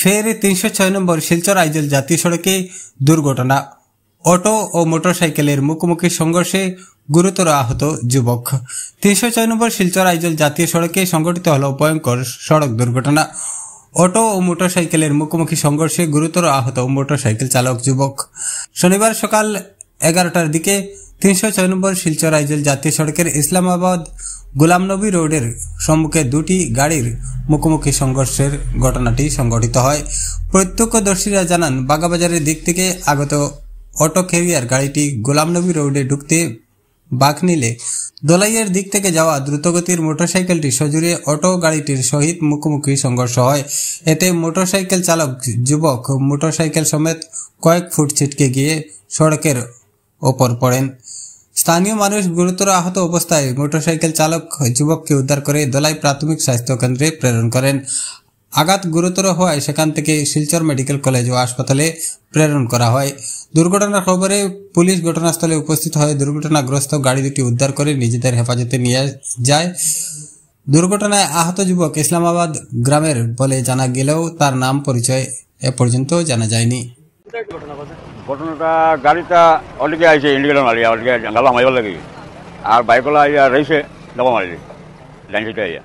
ফের ৩০৬ নম্বর শিলচর আইজল জাতীয় সড়কে দুর্ঘটনা। অটো ও মোটরসাইকেলের মুখোমুখি সংঘর্ষে গুরুতর আহত যুবক। ৩০৬ নম্বর শিলচর আইজল জাতীয় সড়কে সংঘটিত হল ভয়ঙ্কর সড়ক দুর্ঘটনা। অটো ও মোটরসাইকেলের মুখোমুখি সংঘর্ষে গুরুতর আহত মোটরসাইকেল চালক যুবক। শনিবার সকাল 11টার দিকে ৩০৬ নম্বর শিলচর আইজল জাতীয় সড়কের ইসলামাবাদ গোলামনবী রোডের সম্মুখে দুটি গাড়ির মুখোমুখি সংঘর্ষের ঘটনাটি সংঘটিত হয়। প্রত্যক্ষদর্শীরা জানান, বাগাবাজারের দিক থেকে আগত অটো ক্যারিয়ার গাড়িটি গোলামনবী রোডে ঢুকতে বাঁক নিলে দোলাইয়ের দিক থেকে যাওয়া দ্রুতগতির মোটরসাইকেলটি সজোরে অটো গাড়িটির সহিত মুখোমুখি সংঘর্ষ হয়। এতে মোটরসাইকেল চালক যুবক মোটরসাইকেল সমেত কয়েক ফুট ছিটকে গিয়ে সড়কের ওপর পড়েন। স্থানীয় মানুষ গুরুতর আহত অবস্থায় মোটরসাইকেল চালক যুবককে উদ্ধার করে দোলাই প্রাথমিক স্বাস্থ্য কেন্দ্রে প্রেরণ করেন। আঘাত গুরুতর হওয়ায় সেখান থেকে শিলচর মেডিকেল কলেজ ও হাসপাতালে প্রেরণ করা হয়। দুর্ঘটনার খবরে পুলিশ ঘটনাস্থলে উপস্থিত হয়ে দুর্ঘটনাগ্রস্ত গাড়ি দুটি উদ্ধার করে নিজেদের হেফাজতে নিয়ে যায়। দুর্ঘটনায় আহত যুবক ইসলামাবাদ গ্রামের বলে জানা গেলেও তার নাম পরিচয় এ পর্যন্ত জানা যায়নি। ঘটনাটা গাড়িটা অলরেডি আইছে ইন্ডিকেটর মারি অলরেডি গালা মারিব লাগে আর বাইকলা আইয়া রয়েছে দবা মারি লাইন সিটে আইয়া